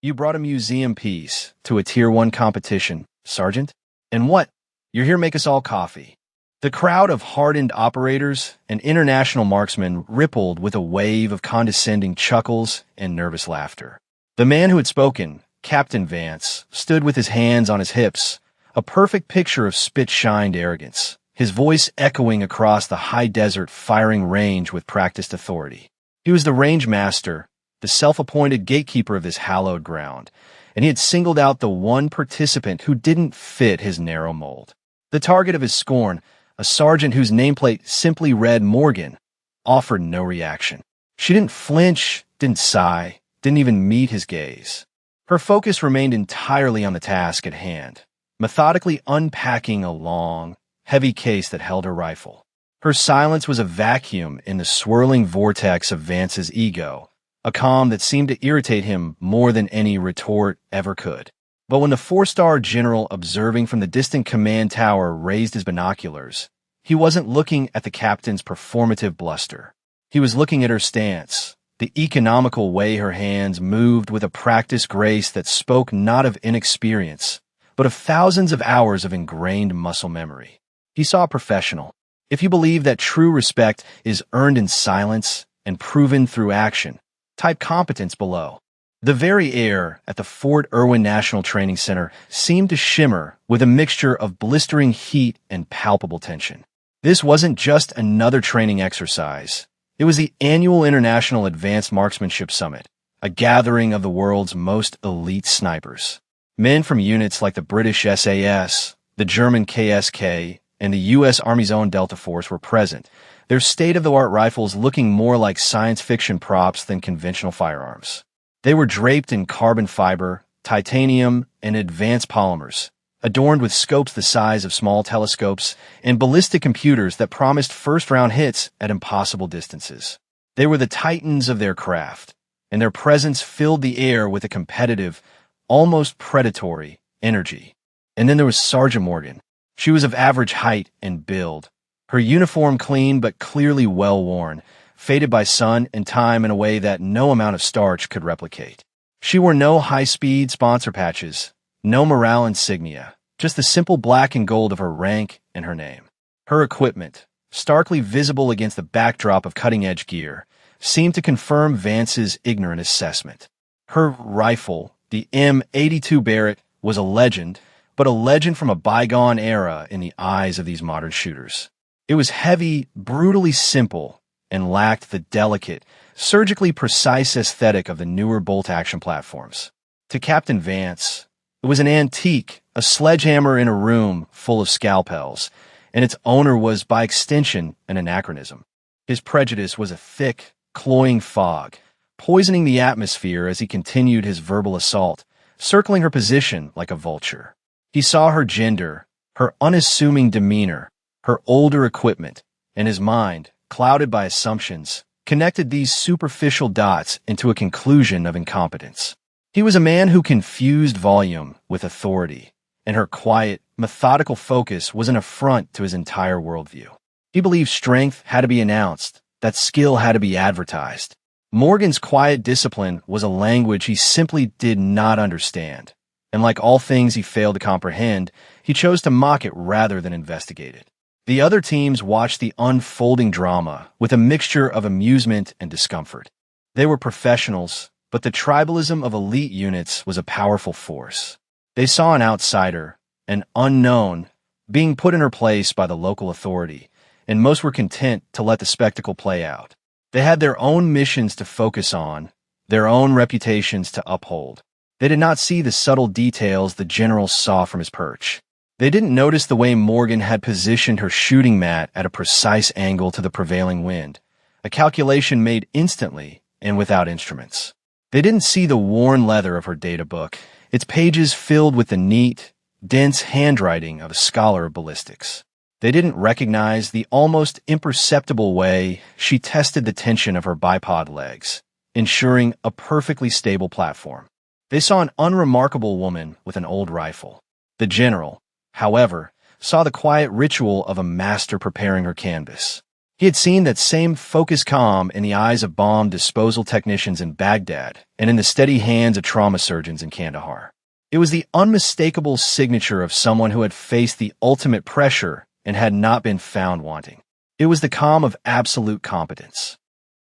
You brought a museum piece to a Tier 1 competition, Sergeant? And what? You're here to make us all coffee. The crowd of hardened operators and international marksmen rippled with a wave of condescending chuckles and nervous laughter. The man who had spoken, Captain Vance, stood with his hands on his hips, a perfect picture of spit-shined arrogance, his voice echoing across the high desert firing range with practiced authority. He was the range master, the self-appointed gatekeeper of this hallowed ground, and he had singled out the one participant who didn't fit his narrow mold. The target of his scorn, a sergeant whose nameplate simply read Morgan, offered no reaction. She didn't flinch, didn't sigh, didn't even meet his gaze. Her focus remained entirely on the task at hand, methodically unpacking a long, heavy case that held her rifle. Her silence was a vacuum in the swirling vortex of Vance's ego, a calm that seemed to irritate him more than any retort ever could. But when the four-star general observing from the distant command tower raised his binoculars, he wasn't looking at the captain's performative bluster. He was looking at her stance, the economical way her hands moved with a practiced grace that spoke not of inexperience, but of thousands of hours of ingrained muscle memory. He saw a professional. If you believe that true respect is earned in silence and proven through action, type competence below. The very air at the Fort Irwin National Training Center seemed to shimmer with a mixture of blistering heat and palpable tension. This wasn't just another training exercise. It was the annual International Advanced Marksmanship Summit, a gathering of the world's most elite snipers. Men from units like the British SAS, the German KSK, and the U.S. Army's own Delta Force were present, their state-of-the-art rifles looking more like science fiction props than conventional firearms. They were draped in carbon fiber, titanium, and advanced polymers, adorned with scopes the size of small telescopes and ballistic computers that promised first-round hits at impossible distances. They were the titans of their craft, and their presence filled the air with a competitive, almost predatory energy. And then there was Sergeant Morgan. She was of average height and build, her uniform clean but clearly well-worn, faded by sun and time in a way that no amount of starch could replicate. She wore no high-speed sponsor patches, no morale insignia, just the simple black and gold of her rank and her name. Her equipment, starkly visible against the backdrop of cutting-edge gear, seemed to confirm Vance's ignorant assessment. Her rifle, the M82 Barrett, was a legend, but a legend from a bygone era in the eyes of these modern shooters. It was heavy, brutally simple, and lacked the delicate, surgically precise aesthetic of the newer bolt-action platforms. To Captain Vance, it was an antique, a sledgehammer in a room full of scalpels, and its owner was, by extension, an anachronism. His prejudice was a thick, cloying fog, poisoning the atmosphere as he continued his verbal assault, circling her position like a vulture. He saw her gender, her unassuming demeanor, her older equipment, and his mind, clouded by assumptions, connected these superficial dots into a conclusion of incompetence. He was a man who confused volume with authority, and her quiet, methodical focus was an affront to his entire worldview. He believed strength had to be announced, that skill had to be advertised. Morgan's quiet discipline was a language he simply did not understand, and like all things he failed to comprehend, he chose to mock it rather than investigate it. The other teams watched the unfolding drama with a mixture of amusement and discomfort. They were professionals, but the tribalism of elite units was a powerful force. They saw an outsider, an unknown, being put in her place by the local authority, and most were content to let the spectacle play out. They had their own missions to focus on, their own reputations to uphold. They did not see the subtle details the general saw from his perch. They didn't notice the way Morgan had positioned her shooting mat at a precise angle to the prevailing wind, a calculation made instantly and without instruments. They didn't see the worn leather of her data book, its pages filled with the neat, dense handwriting of a scholar of ballistics. They didn't recognize the almost imperceptible way she tested the tension of her bipod legs, ensuring a perfectly stable platform. They saw an unremarkable woman with an old rifle. The general, however, saw the quiet ritual of a master preparing her canvas. He had seen that same focused calm in the eyes of bomb disposal technicians in Baghdad and in the steady hands of trauma surgeons in Kandahar. It was the unmistakable signature of someone who had faced the ultimate pressure and had not been found wanting. It was the calm of absolute competence.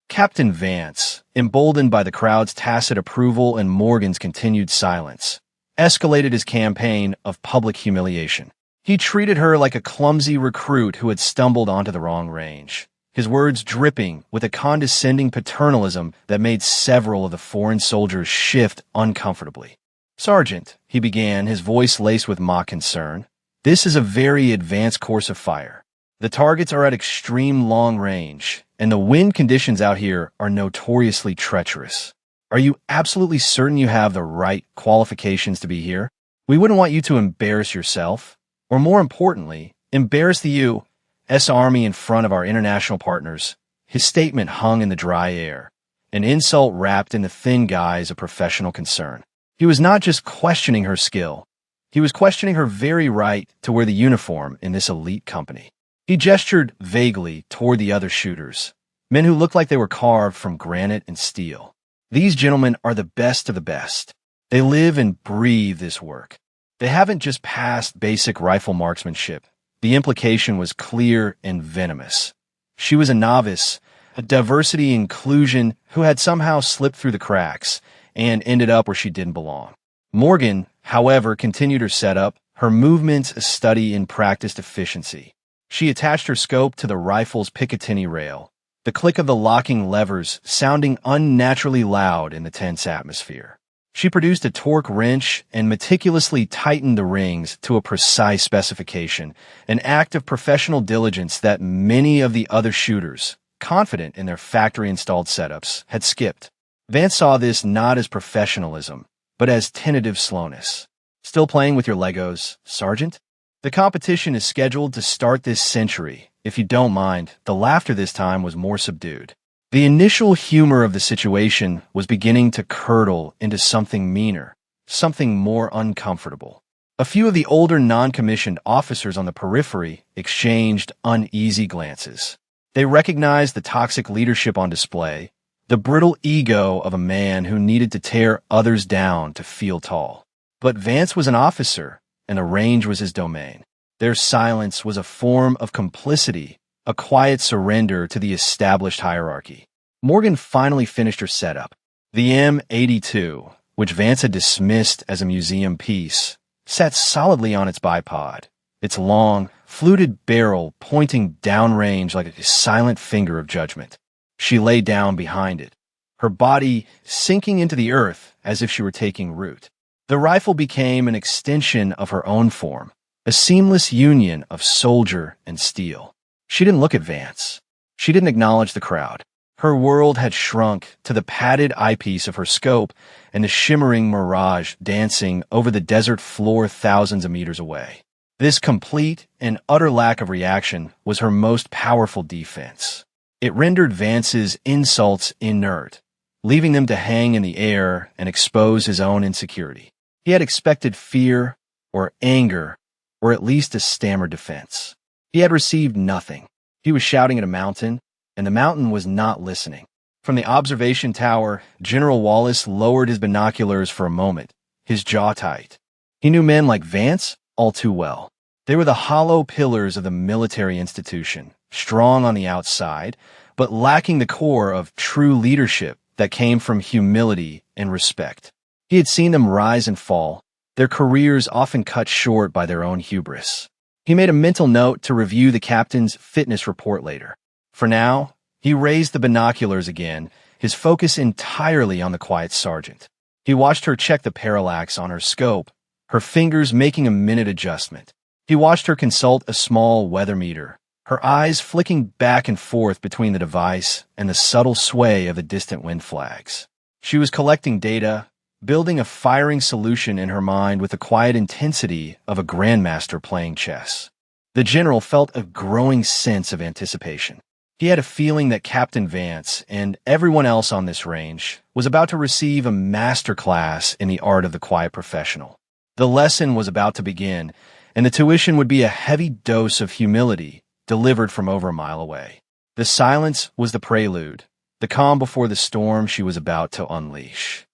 Captain Vance, emboldened by the crowd's tacit approval and Morgan's continued silence, escalated his campaign of public humiliation. He treated her like a clumsy recruit who had stumbled onto the wrong range, his words dripping with a condescending paternalism that made several of the foreign soldiers shift uncomfortably. "Sergeant," he began, his voice laced with mock concern, "this is a very advanced course of fire. The targets are at extreme long range, and the wind conditions out here are notoriously treacherous. Are you absolutely certain you have the right qualifications to be here? We wouldn't want you to embarrass yourself. Or more importantly, embarrass the U.S. Army in front of our international partners." His statement hung in the dry air, an insult wrapped in the thin guise of professional concern. He was not just questioning her skill. He was questioning her very right to wear the uniform in this elite company. He gestured vaguely toward the other shooters, men who looked like they were carved from granite and steel. "These gentlemen are the best of the best. They live and breathe this work. They haven't just passed basic rifle marksmanship." The implication was clear and venomous. She was a novice, a diversity inclusion who had somehow slipped through the cracks and ended up where she didn't belong. Morgan, however, continued her setup, her movements a study in practiced efficiency. She attached her scope to the rifle's Picatinny rail, the click of the locking levers sounding unnaturally loud in the tense atmosphere. She produced a torque wrench and meticulously tightened the rings to a precise specification, an act of professional diligence that many of the other shooters, confident in their factory-installed setups, had skipped. Vance saw this not as professionalism, but as tentative slowness. "Still playing with your Legos, Sergeant? The competition is scheduled to start this century. If you don't mind." The laughter this time was more subdued. The initial humor of the situation was beginning to curdle into something meaner, something more uncomfortable. A few of the older non-commissioned officers on the periphery exchanged uneasy glances. They recognized the toxic leadership on display, the brittle ego of a man who needed to tear others down to feel tall. But Vance was an officer, and the range was his domain. Their silence was a form of complicity, a quiet surrender to the established hierarchy. Morgan finally finished her setup. The M82, which Vance had dismissed as a museum piece, sat solidly on its bipod, its long, fluted barrel pointing downrange like a silent finger of judgment. She lay down behind it, her body sinking into the earth as if she were taking root. The rifle became an extension of her own form, a seamless union of soldier and steel. She didn't look at Vance. She didn't acknowledge the crowd. Her world had shrunk to the padded eyepiece of her scope and the shimmering mirage dancing over the desert floor thousands of meters away. This complete and utter lack of reaction was her most powerful defense. It rendered Vance's insults inert, leaving them to hang in the air and expose his own insecurity. He had expected fear or anger or at least a stammered defense. He had received nothing. He was shouting at a mountain, and the mountain was not listening. From the observation tower, General Wallace lowered his binoculars for a moment, his jaw tight. He knew men like Vance all too well. They were the hollow pillars of the military institution, strong on the outside, but lacking the core of true leadership that came from humility and respect. He had seen them rise and fall, their careers often cut short by their own hubris. He made a mental note to review the captain's fitness report later. For now, he raised the binoculars again, his focus entirely on the quiet sergeant. He watched her check the parallax on her scope, her fingers making a minute adjustment. He watched her consult a small weather meter, her eyes flicking back and forth between the device and the subtle sway of the distant wind flags. She was collecting data, building a firing solution in her mind with the quiet intensity of a grandmaster playing chess. The general felt a growing sense of anticipation. He had a feeling that Captain Vance and everyone else on this range was about to receive a masterclass in the art of the quiet professional. The lesson was about to begin, and the tuition would be a heavy dose of humility delivered from over a mile away. The silence was the prelude, the calm before the storm she was about to unleash.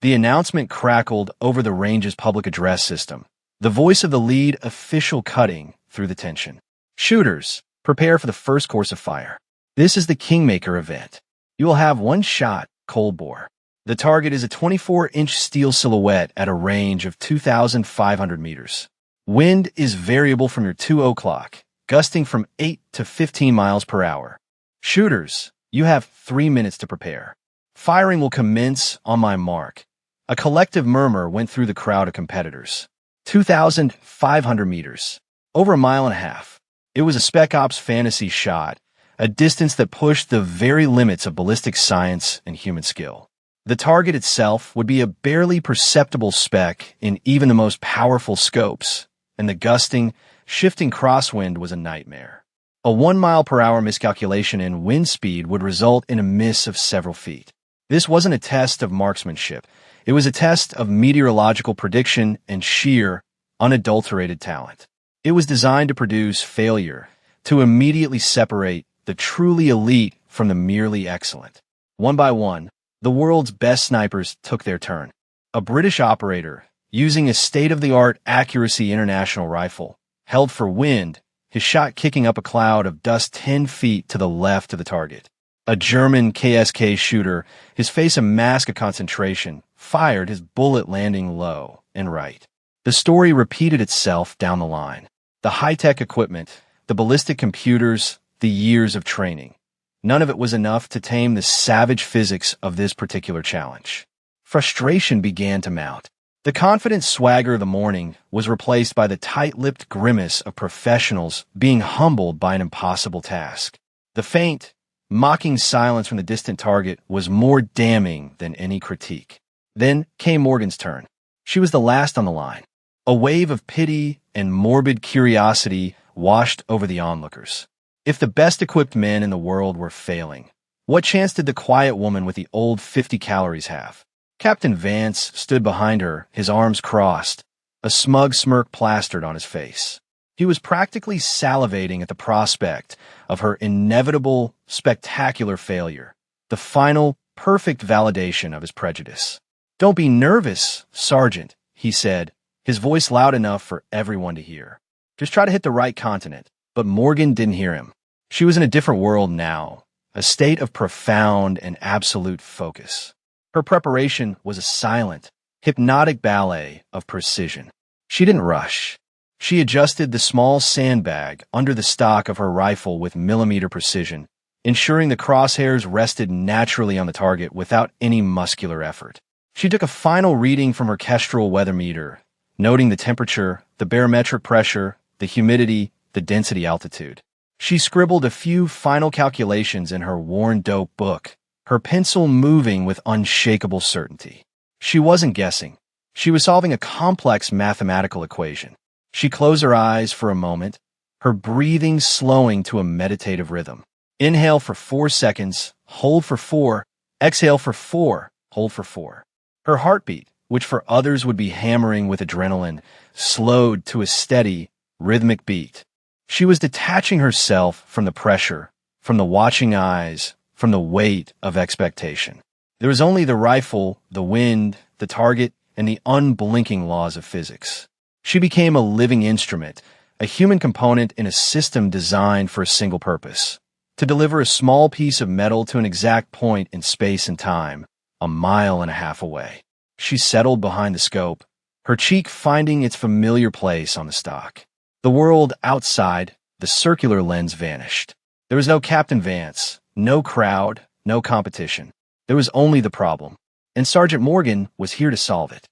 The announcement crackled over the range's public address system, the voice of the lead official cutting through the tension. Shooters, prepare for the first course of fire. This is the Kingmaker event. You will have one shot, cold bore. The target is a 24-inch steel silhouette at a range of 2,500 meters. Wind is variable from your 2 o'clock, gusting from 8 to 15 miles per hour. Shooters, you have 3 minutes to prepare. Firing will commence on my mark. A collective murmur went through the crowd of competitors. 2,500 meters. Over a mile and a half. It was a Spec Ops fantasy shot, a distance that pushed the very limits of ballistic science and human skill. The target itself would be a barely perceptible speck in even the most powerful scopes, and the gusting, shifting crosswind was a nightmare. A 1-mile-per-hour miscalculation in wind speed would result in a miss of several feet. This wasn't a test of marksmanship. It was a test of meteorological prediction and sheer, unadulterated talent. It was designed to produce failure, to immediately separate the truly elite from the merely excellent. One by one, the world's best snipers took their turn. A British operator, using a state-of-the-art accuracy international rifle, held for wind, his shot kicking up a cloud of dust 10 feet to the left of the target. A German KSK shooter, his face a mask of concentration, fired, his bullet landing low and right. The story repeated itself down the line. The high-tech equipment, the ballistic computers, the years of training. None of it was enough to tame the savage physics of this particular challenge. Frustration began to mount. The confident swagger of the morning was replaced by the tight-lipped grimace of professionals being humbled by an impossible task. The faint, mocking silence from the distant target was more damning than any critique. Then came Morgan's turn. She was the last on the line. A wave of pity and morbid curiosity washed over the onlookers. If the best-equipped men in the world were failing, what chance did the quiet woman with the old 50 calories have? Captain Vance stood behind her, his arms crossed, a smug smirk plastered on his face. He was practically salivating at the prospect of her inevitable, spectacular failure, the final, perfect validation of his prejudice. "Don't be nervous, Sergeant," he said, his voice loud enough for everyone to hear. "Just try to hit the right continent." But Morgan didn't hear him. She was in a different world now, a state of profound and absolute focus. Her preparation was a silent, hypnotic ballet of precision. She didn't rush. She adjusted the small sandbag under the stock of her rifle with millimeter precision, ensuring the crosshairs rested naturally on the target without any muscular effort. She took a final reading from her Kestrel weather meter, noting the temperature, the barometric pressure, the humidity, the density altitude. She scribbled a few final calculations in her worn dope book, her pencil moving with unshakable certainty. She wasn't guessing. She was solving a complex mathematical equation. She closed her eyes for a moment, her breathing slowing to a meditative rhythm. Inhale for 4 seconds, hold for 4, exhale for 4, hold for 4. Her heartbeat, which for others would be hammering with adrenaline, slowed to a steady, rhythmic beat. She was detaching herself from the pressure, from the watching eyes, from the weight of expectation. There was only the rifle, the wind, the target, and the unblinking laws of physics. She became a living instrument, a human component in a system designed for a single purpose: to deliver a small piece of metal to an exact point in space and time, a mile and a half away. She settled behind the scope, her cheek finding its familiar place on the stock. The world outside, the circular lens vanished. There was no Captain Vance, no crowd, no competition. There was only the problem, and Sergeant Morgan was here to solve it.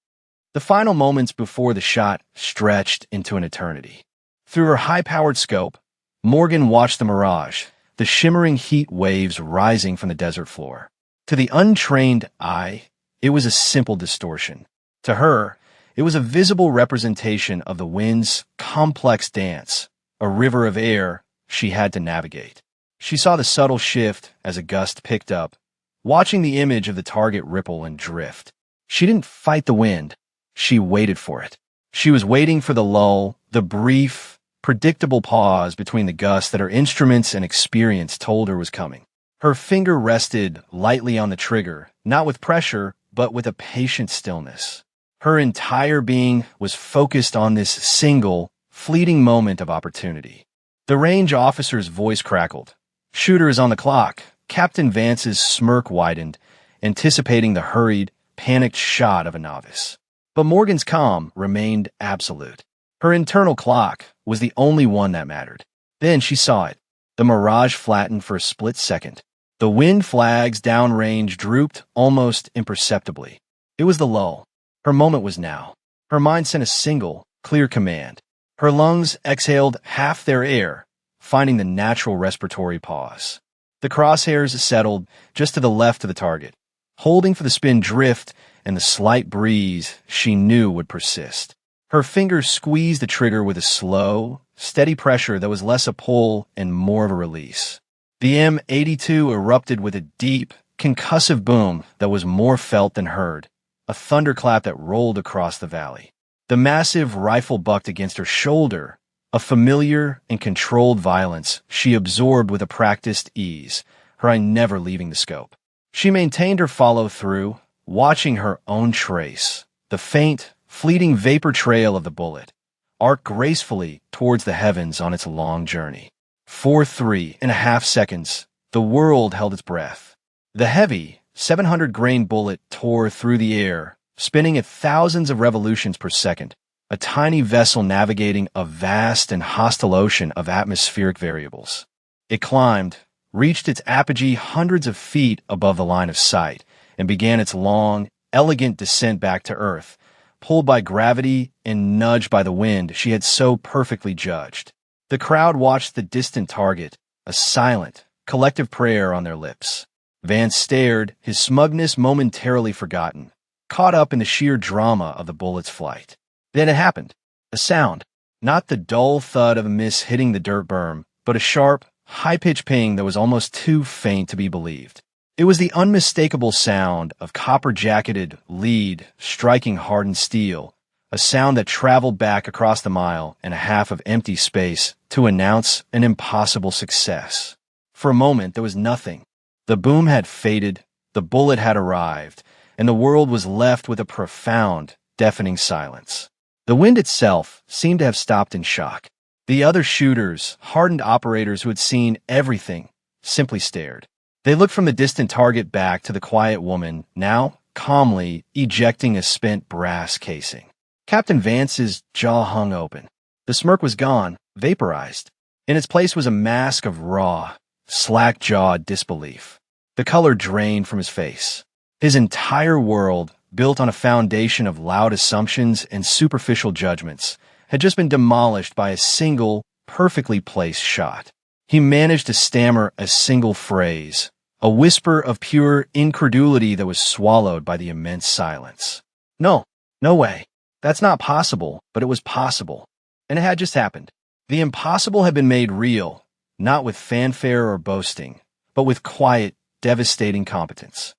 The final moments before the shot stretched into an eternity. Through her high-powered scope, Morgan watched the mirage, the shimmering heat waves rising from the desert floor. To the untrained eye, it was a simple distortion. To her, it was a visible representation of the wind's complex dance, a river of air she had to navigate. She saw the subtle shift as a gust picked up, watching the image of the target ripple and drift. She didn't fight the wind. She waited for it. She was waiting for the lull, the brief, predictable pause between the gusts that her instruments and experience told her was coming. Her finger rested lightly on the trigger, not with pressure, but with a patient stillness. Her entire being was focused on this single, fleeting moment of opportunity. The range officer's voice crackled. "Shooter is on the clock." Captain Vance's smirk widened, anticipating the hurried, panicked shot of a novice. But Morgan's calm remained absolute. Her internal clock was the only one that mattered. Then she saw it. The mirage flattened for a split second. The wind flags downrange drooped almost imperceptibly. It was the lull. Her moment was now. Her mind sent a single, clear command. Her lungs exhaled half their air, finding the natural respiratory pause. The crosshairs settled just to the left of the target, holding for the spin drift and the slight breeze she knew would persist. Her fingers squeezed the trigger with a slow, steady pressure that was less a pull and more of a release. The M82 erupted with a deep, concussive boom that was more felt than heard, a thunderclap that rolled across the valley. The massive rifle bucked against her shoulder, a familiar and controlled violence she absorbed with a practiced ease, her eye never leaving the scope. She maintained her follow-through, watching her own trace, the faint, fleeting vapor trail of the bullet, arc gracefully towards the heavens on its long journey. For 3.5 seconds, the world held its breath. The heavy, 700-grain bullet tore through the air, spinning at thousands of revolutions per second, a tiny vessel navigating a vast and hostile ocean of atmospheric variables. It climbed, reached its apogee hundreds of feet above the line of sight, and began its long, elegant descent back to Earth, pulled by gravity and nudged by the wind she had so perfectly judged. The crowd watched the distant target, a silent, collective prayer on their lips. Vance stared, his smugness momentarily forgotten, caught up in the sheer drama of the bullet's flight. Then it happened. A sound. Not the dull thud of a miss hitting the dirt berm, but a sharp, high-pitched ping that was almost too faint to be believed. It was the unmistakable sound of copper-jacketed lead striking hardened steel, a sound that traveled back across the mile and a half of empty space to announce an impossible success. For a moment, there was nothing. The boom had faded, the bullet had arrived, and the world was left with a profound, deafening silence. The wind itself seemed to have stopped in shock. The other shooters, hardened operators who had seen everything, simply stared. They looked from the distant target back to the quiet woman, now calmly ejecting a spent brass casing. Captain Vance's jaw hung open. The smirk was gone, vaporized. In its place was a mask of raw, slack-jawed disbelief. The color drained from his face. His entire world, built on a foundation of loud assumptions and superficial judgments, had just been demolished by a single, perfectly placed shot. He managed to stammer a single phrase, a whisper of pure incredulity that was swallowed by the immense silence. No way. That's not possible, but it was possible. And it had just happened. The impossible had been made real, not with fanfare or boasting, but with quiet, devastating competence.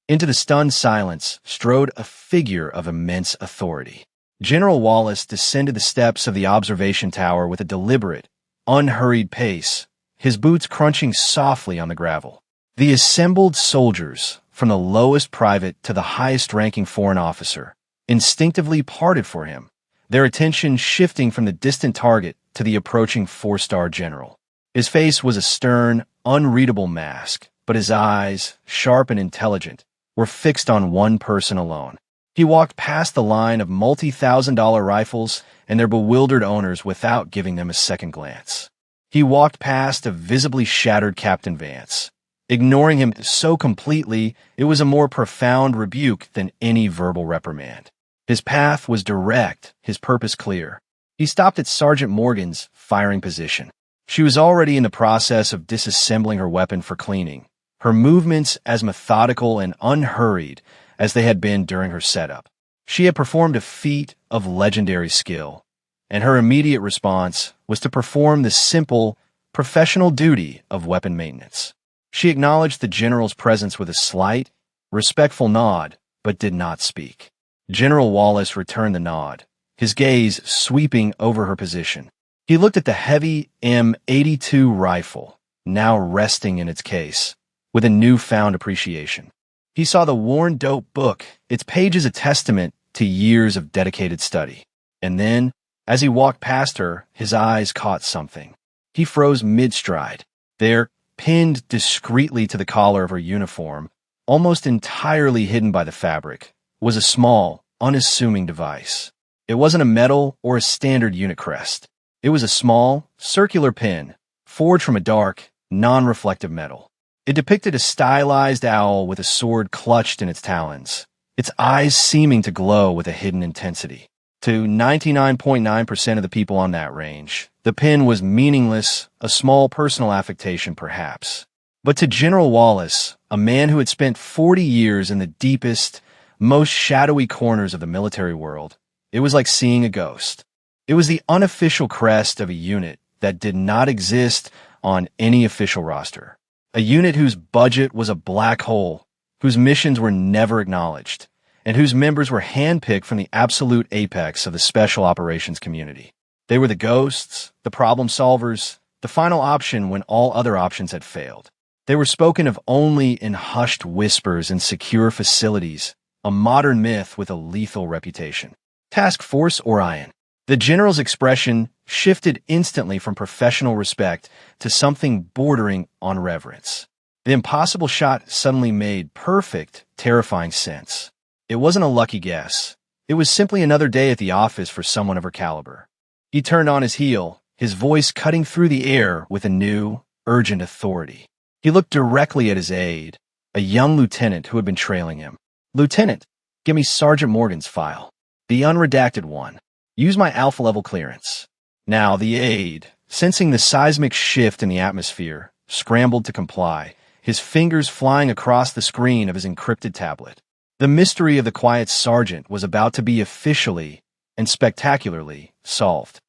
Into the stunned silence strode a figure of immense authority. General Wallace descended the steps of the observation tower with a deliberate, unhurried pace, his boots crunching softly on the gravel. The assembled soldiers, from the lowest private to the highest-ranking foreign officer, instinctively parted for him, their attention shifting from the distant target to the approaching four-star general. His face was a stern, unreadable mask, but his eyes, sharp and intelligent, were fixed on one person alone. He walked past the line of multi-thousand-dollar rifles and their bewildered owners without giving them a second glance. He walked past a visibly shattered Captain Vance, ignoring him so completely it was a more profound rebuke than any verbal reprimand. His path was direct, his purpose clear. He stopped at Sergeant Morgan's firing position. She was already in the process of disassembling her weapon for cleaning, her movements as methodical and unhurried as they had been during her setup. She had performed a feat of legendary skill, and her immediate response was to perform the simple, professional duty of weapon maintenance. She acknowledged the general's presence with a slight, respectful nod, but did not speak. General Wallace returned the nod, his gaze sweeping over her position. He looked at the heavy M82 rifle, now resting in its case, with a newfound appreciation. He saw the worn dope book, its pages a testament to years of dedicated study. And then, as he walked past her, his eyes caught something. He froze mid-stride. There, pinned discreetly to the collar of her uniform, almost entirely hidden by the fabric, was a small, unassuming device. It wasn't a medal or a standard unit crest. It was a small, circular pin, forged from a dark, non-reflective metal. It depicted a stylized owl with a sword clutched in its talons, its eyes seeming to glow with a hidden intensity. To 99.9% of the people on that range, the pin was meaningless, a small personal affectation perhaps. But to General Wallace, a man who had spent 40 years in the deepest, most shadowy corners of the military world, it was like seeing a ghost. It was the unofficial crest of a unit that did not exist on any official roster. A unit whose budget was a black hole, whose missions were never acknowledged, and whose members were handpicked from the absolute apex of the special operations community. They were the ghosts, the problem solvers, the final option when all other options had failed. They were spoken of only in hushed whispers in secure facilities, a modern myth with a lethal reputation. Task Force Orion. The general's expression shifted instantly from professional respect to something bordering on reverence. The impossible shot suddenly made perfect, terrifying sense. It wasn't a lucky guess. It was simply another day at the office for someone of her caliber. He turned on his heel, his voice cutting through the air with a new, urgent authority. He looked directly at his aide, a young lieutenant who had been trailing him. "Lieutenant, give me Sergeant Morgan's file. The unredacted one. Use my alpha-level clearance." Now the aide, sensing the seismic shift in the atmosphere, scrambled to comply, his fingers flying across the screen of his encrypted tablet. The mystery of the quiet sergeant was about to be officially and spectacularly solved.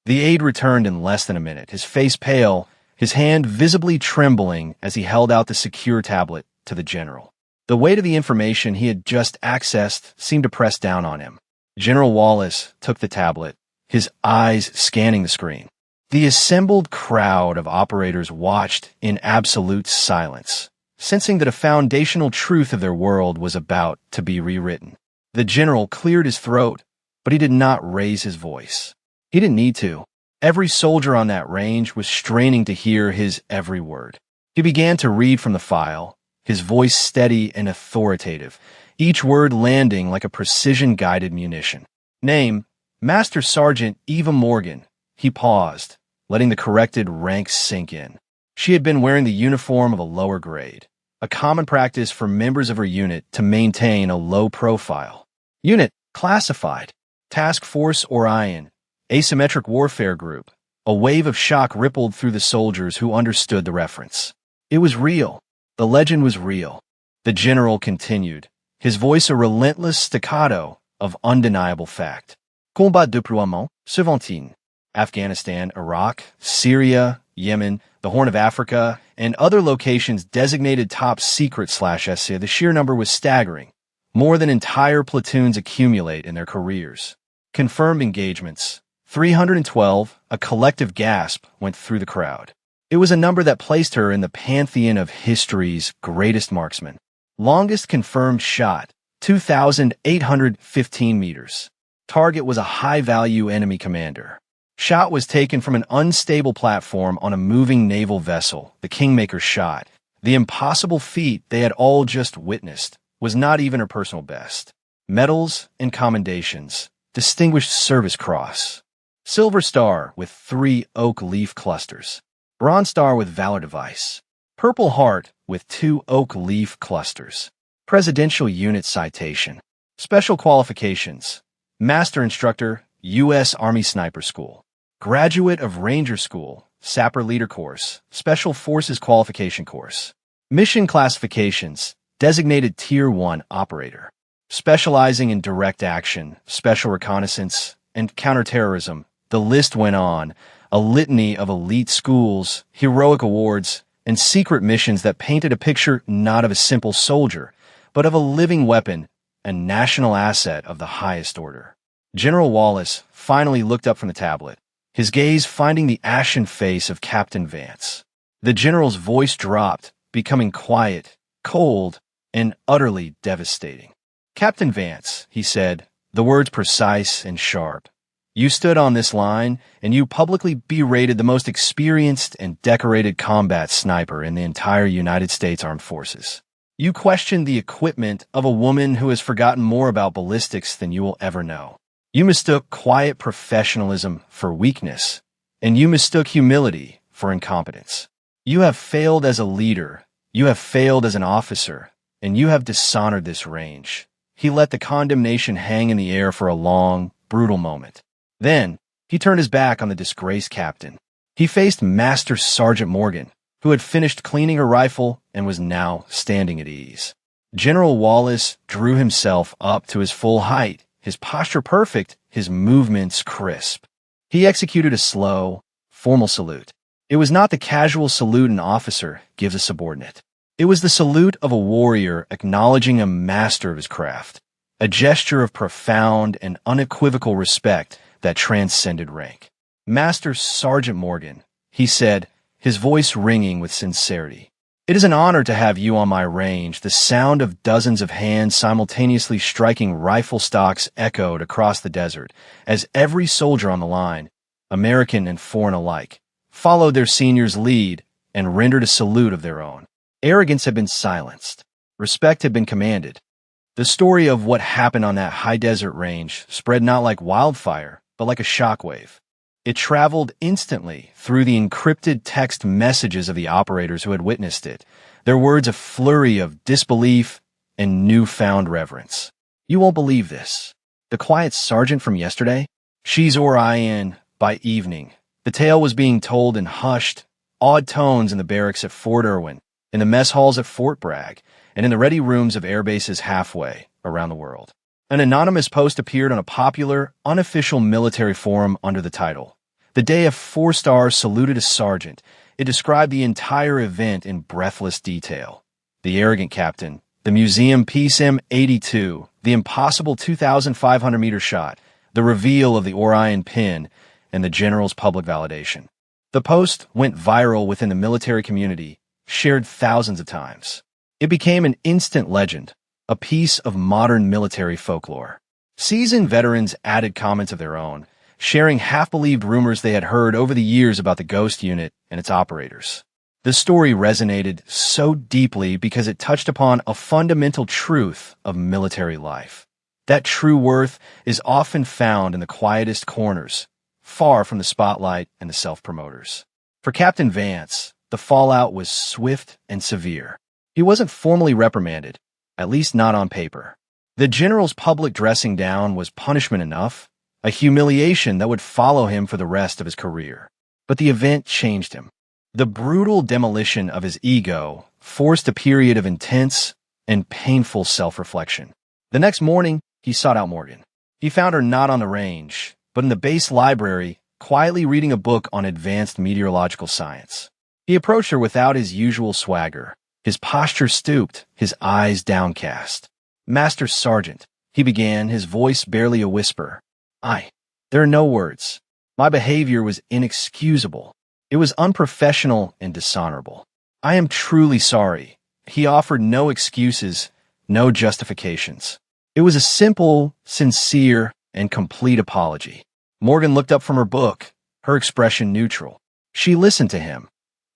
The aide returned in less than a minute, his face pale, his hand visibly trembling as he held out the secure tablet to the general. The weight of the information he had just accessed seemed to press down on him. General Wallace took the tablet, his eyes scanning the screen. The assembled crowd of operators watched in absolute silence, sensing that a foundational truth of their world was about to be rewritten. The general cleared his throat, but he did not raise his voice. He didn't need to. Every soldier on that range was straining to hear his every word. He began to read from the file, his voice steady and authoritative, each word landing like a precision-guided munition. Name, Master Sergeant Eva Morgan. He paused, letting the corrected rank sink in. She had been wearing the uniform of a lower grade, a common practice for members of her unit to maintain a low profile. Unit, classified. Task Force Orion, asymmetric warfare group. A wave of shock rippled through the soldiers who understood the reference. It was real. The legend was real. The general continued, his voice a relentless staccato of undeniable fact. Combat déploiement, Servantine. Afghanistan, Iraq, Syria, Yemen, the Horn of Africa, and other locations designated top secret/SC. The sheer number was staggering, more than entire platoons accumulate in their careers. Confirmed engagements, 312, a collective gasp went through the crowd. It was a number that placed her in the pantheon of history's greatest marksmen. Longest confirmed shot, 2,815 meters. Target was a high-value enemy commander. Shot was taken from an unstable platform on a moving naval vessel, the Kingmaker shot. The impossible feat they had all just witnessed was not even her personal best. Medals and commendations, Distinguished Service Cross, Silver Star with 3 oak leaf clusters, Bronze Star with Valor Device, Purple Heart with 2 oak leaf clusters, Presidential Unit Citation, Special Qualifications, Master Instructor, U.S. Army Sniper School, Graduate of Ranger School, Sapper Leader Course, Special Forces Qualification Course, Mission Classifications, Designated Tier 1 Operator, specializing in direct action, special reconnaissance, and counterterrorism. The list went on, a litany of elite schools, heroic awards, and secret missions that painted a picture not of a simple soldier, but of a living weapon, a national asset of the highest order. General Wallace finally looked up from the tablet, his gaze finding the ashen face of Captain Vance. The general's voice dropped, becoming quiet, cold, and utterly devastating. "Captain Vance," he said, the words precise and sharp. "You stood on this line, and you publicly berated the most experienced and decorated combat sniper in the entire United States Armed Forces. You questioned the equipment of a woman who has forgotten more about ballistics than you will ever know. You mistook quiet professionalism for weakness, and you mistook humility for incompetence. You have failed as a leader, you have failed as an officer, and you have dishonored this range." He let the condemnation hang in the air for a long, brutal moment. Then, he turned his back on the disgraced captain. He faced Master Sergeant Morgan, who had finished cleaning her rifle and was now standing at ease. General Wallace drew himself up to his full height, his posture perfect, his movements crisp. He executed a slow, formal salute. It was not the casual salute an officer gives a subordinate. It was the salute of a warrior acknowledging a master of his craft, a gesture of profound and unequivocal respect that transcended rank. "Master Sergeant Morgan," he said, his voice ringing with sincerity. "It is an honor to have you on my range." The sound of dozens of hands simultaneously striking rifle stocks echoed across the desert as every soldier on the line, American and foreign alike, followed their senior's lead and rendered a salute of their own. Arrogance had been silenced. Respect had been commanded. The story of what happened on that high desert range spread not like wildfire, but like a shockwave. It traveled instantly through the encrypted text messages of the operators who had witnessed it, their words a flurry of disbelief and newfound reverence. "You won't believe this. The quiet sergeant from yesterday? She's Orion by evening." The tale was being told in hushed, awed tones in the barracks at Fort Irwin, in the mess halls at Fort Bragg, and in the ready rooms of air bases halfway around the world. An anonymous post appeared on a popular, unofficial military forum under the title, "The Day a 4-Star Saluted a Sergeant." It described the entire event in breathless detail. The arrogant captain, the museum piece M82, the impossible 2,500-meter shot, the reveal of the Orion pin, and the general's public validation. The post went viral within the military community, shared thousands of times. It became an instant legend, a piece of modern military folklore. Seasoned veterans added comments of their own, sharing half-believed rumors they had heard over the years about the Ghost Unit and its operators. The story resonated so deeply because it touched upon a fundamental truth of military life. That true worth is often found in the quietest corners, far from the spotlight and the self-promoters. For Captain Vance, the fallout was swift and severe. He wasn't formally reprimanded, at least not on paper. The general's public dressing down was punishment enough, a humiliation that would follow him for the rest of his career. But the event changed him. The brutal demolition of his ego forced a period of intense and painful self-reflection. The next morning, he sought out Morgan. He found her not on the range, but in the base library, quietly reading a book on advanced meteorological science. He approached her without his usual swagger, his posture stooped, his eyes downcast. "Master Sergeant," he began, his voice barely a whisper. There are no words. My behavior was inexcusable. It was unprofessional and dishonorable. I am truly sorry." He offered no excuses, no justifications. It was a simple, sincere, and complete apology. Morgan looked up from her book, her expression neutral. She listened to him,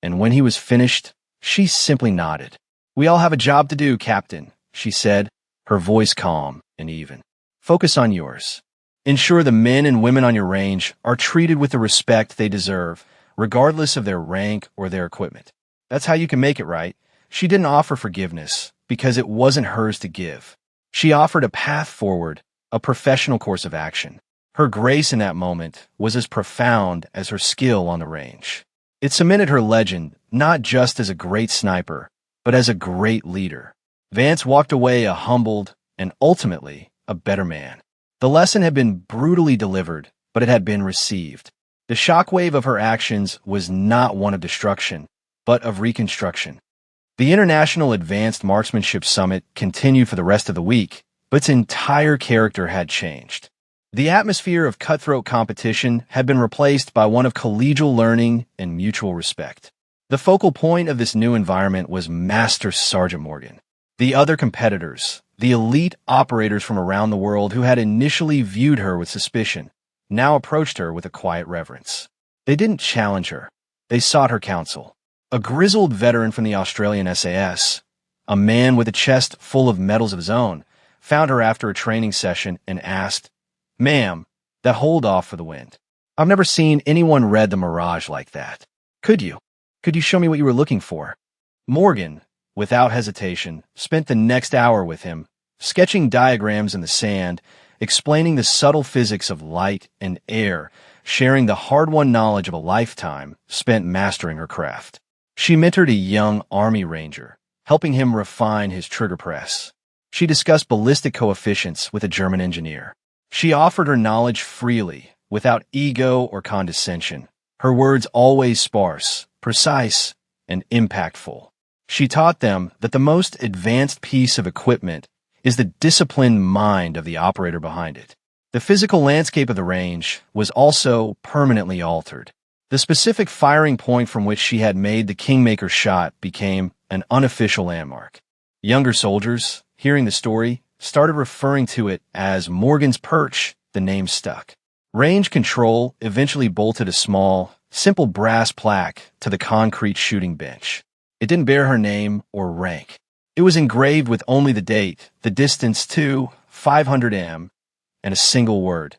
and when he was finished, she simply nodded. "We all have a job to do, Captain," she said, her voice calm and even. "Focus on yours. Ensure the men and women on your range are treated with the respect they deserve, regardless of their rank or their equipment. That's how you can make it right." She didn't offer forgiveness because it wasn't hers to give. She offered a path forward, a professional course of action. Her grace in that moment was as profound as her skill on the range. It cemented her legend not just as a great sniper, but as a great leader. Vance walked away a humbled and ultimately a better man. The lesson had been brutally delivered, but it had been received. The shockwave of her actions was not one of destruction, but of reconstruction. The International Advanced Marksmanship Summit continued for the rest of the week, but its entire character had changed. The atmosphere of cutthroat competition had been replaced by one of collegial learning and mutual respect. The focal point of this new environment was Master Sergeant Morgan. The other competitors, the elite operators from around the world who had initially viewed her with suspicion, now approached her with a quiet reverence. They didn't challenge her. They sought her counsel. A grizzled veteran from the Australian SAS, a man with a chest full of medals of his own, found her after a training session and asked, "Ma'am, that hold off for the wind. I've never seen anyone read the Mirage like that. Could you? Could you show me what you were looking for?" Morgan, without hesitation, spent the next hour with him, sketching diagrams in the sand, explaining the subtle physics of light and air, sharing the hard-won knowledge of a lifetime spent mastering her craft. She mentored a young Army Ranger, helping him refine his trigger press. She discussed ballistic coefficients with a German engineer. She offered her knowledge freely, without ego or condescension, her words always sparse, precise, and impactful. She taught them that the most advanced piece of equipment is the disciplined mind of the operator behind it. The physical landscape of the range was also permanently altered. The specific firing point from which she had made the Kingmaker shot became an unofficial landmark. Younger soldiers, hearing the story, started referring to it as Morgan's Perch. The name stuck. Range control eventually bolted a small, simple brass plaque to the concrete shooting bench. It didn't bear her name or rank. It was engraved with only the date, the distance to 500 m, and a single word.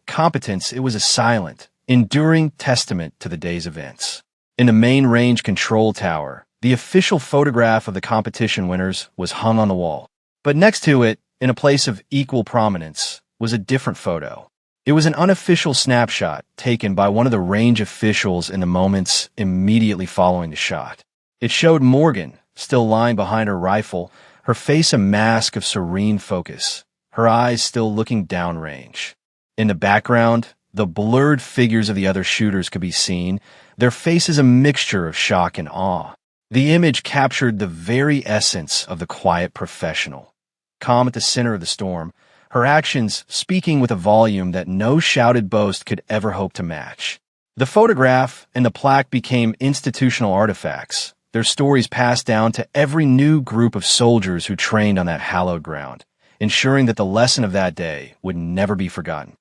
Competence. It was a silent, enduring testament to the day's events. In the main range control tower, the official photograph of the competition winners was hung on the wall. But next to it, in a place of equal prominence, was a different photo. It was an unofficial snapshot taken by one of the range officials in the moments immediately following the shot. It showed Morgan, still lying behind her rifle, her face a mask of serene focus, her eyes still looking downrange. In the background, the blurred figures of the other shooters could be seen, their faces a mixture of shock and awe. The image captured the very essence of the quiet professional. Calm at the center of the storm, her actions speaking with a volume that no shouted boast could ever hope to match. The photograph and the plaque became institutional artifacts, their stories passed down to every new group of soldiers who trained on that hallowed ground, ensuring that the lesson of that day would never be forgotten.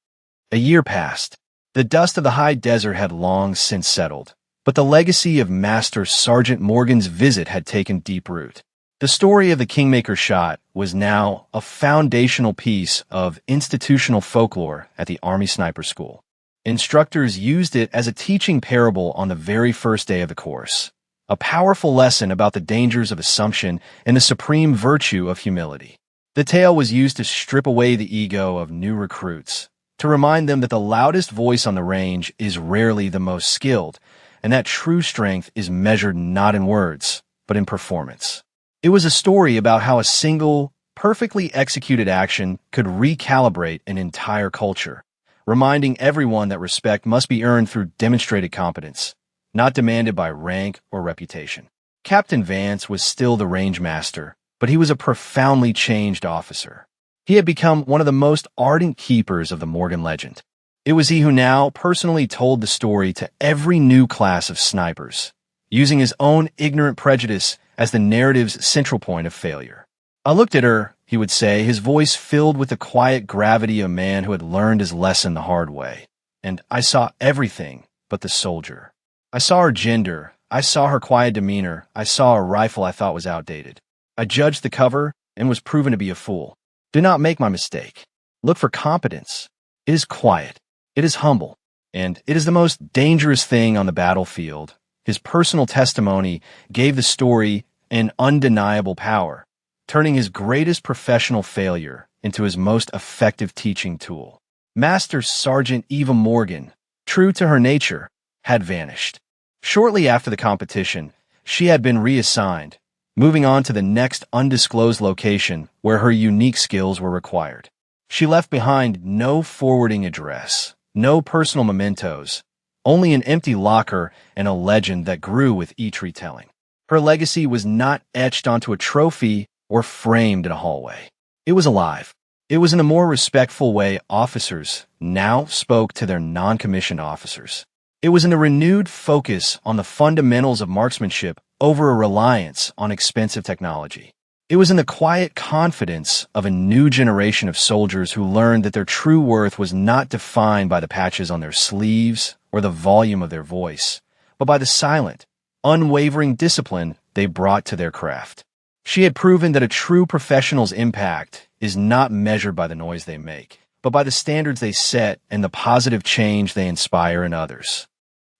A year passed. The dust of the high desert had long since settled, but the legacy of Master Sergeant Morgan's visit had taken deep root. The story of the Kingmaker shot was now a foundational piece of institutional folklore at the Army Sniper School. Instructors used it as a teaching parable on the very first day of the course, a powerful lesson about the dangers of assumption and the supreme virtue of humility. The tale was used to strip away the ego of new recruits, to remind them that the loudest voice on the range is rarely the most skilled, and that true strength is measured not in words, but in performance. It was a story about how a single, perfectly executed action could recalibrate an entire culture, reminding everyone that respect must be earned through demonstrated competence, not demanded by rank or reputation. Captain Vance was still the range master, but he was a profoundly changed officer. He had become one of the most ardent keepers of the Morgan legend. It was he who now personally told the story to every new class of snipers, using his own ignorant prejudice as the narrative's central point of failure. "I looked at her," he would say, his voice filled with the quiet gravity of a man who had learned his lesson the hard way. "And I saw everything but the soldier. I saw her gender, I saw her quiet demeanor, I saw a rifle I thought was outdated. I judged the cover and was proven to be a fool. Do not make my mistake. Look for competence. It is quiet, it is humble, and it is the most dangerous thing on the battlefield." His personal testimony gave the story an undeniable power, turning his greatest professional failure into his most effective teaching tool. Master Sergeant Eva Morgan, true to her nature, had vanished. Shortly after the competition, she had been reassigned, moving on to the next undisclosed location where her unique skills were required. She left behind no forwarding address, no personal mementos, only an empty locker and a legend that grew with each retelling. Her legacy was not etched onto a trophy or framed in a hallway. It was alive, It was in a more respectful way officers now spoke to their non-commissioned officers. It was in a renewed focus on the fundamentals of marksmanship over a reliance on expensive technology. It was in the quiet confidence of a new generation of soldiers who learned that their true worth was not defined by the patches on their sleeves or the volume of their voice, but by the silent, unwavering discipline they brought to their craft. She had proven that a true professional's impact is not measured by the noise they make, but by the standards they set and the positive change they inspire in others.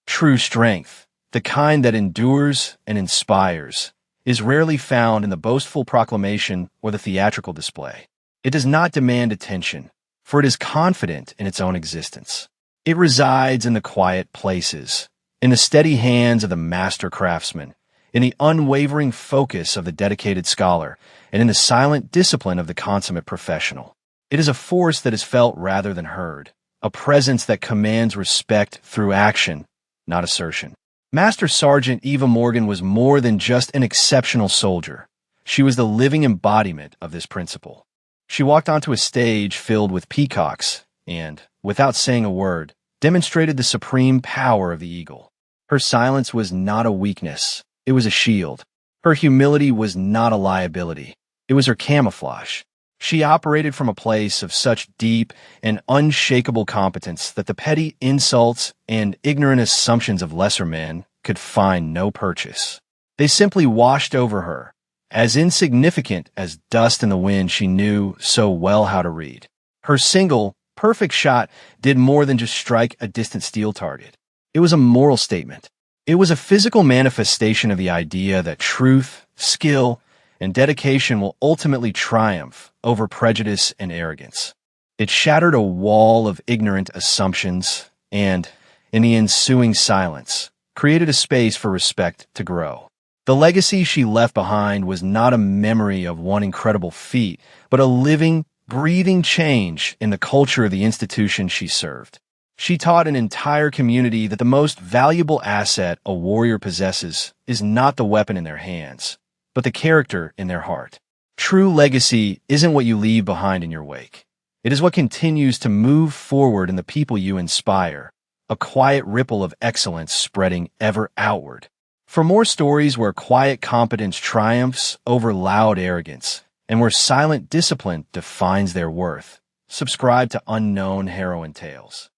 True strength, the kind that endures and inspires, is rarely found in the boastful proclamation or the theatrical display. It does not demand attention, for it is confident in its own existence. It resides in the quiet places, in the steady hands of the master craftsman, in the unwavering focus of the dedicated scholar, and in the silent discipline of the consummate professional. It is a force that is felt rather than heard, a presence that commands respect through action, not assertion. Master Sergeant Eva Morgan was more than just an exceptional soldier. She was the living embodiment of this principle. She walked onto a stage filled with peacocks and, without saying a word, demonstrated the supreme power of the eagle. Her silence was not a weakness. It was a shield. Her humility was not a liability. It was her camouflage. She operated from a place of such deep and unshakable competence that the petty insults and ignorant assumptions of lesser men could find no purchase. They simply washed over her, as insignificant as dust in the wind she knew so well how to read. Her single, perfect shot did more than just strike a distant steel target. It was a moral statement. It was a physical manifestation of the idea that truth, skill, and dedication will ultimately triumph over prejudice and arrogance. It shattered a wall of ignorant assumptions and, in the ensuing silence, created a space for respect to grow. The legacy she left behind was not a memory of one incredible feat, but a living, breathing change in the culture of the institution she served. She taught an entire community that the most valuable asset a warrior possesses is not the weapon in their hands, but the character in their heart. True legacy isn't what you leave behind in your wake. It is what continues to move forward in the people you inspire, a quiet ripple of excellence spreading ever outward. For more stories where quiet competence triumphs over loud arrogance, and where silent discipline defines their worth, subscribe to Unknown Heroine Tales.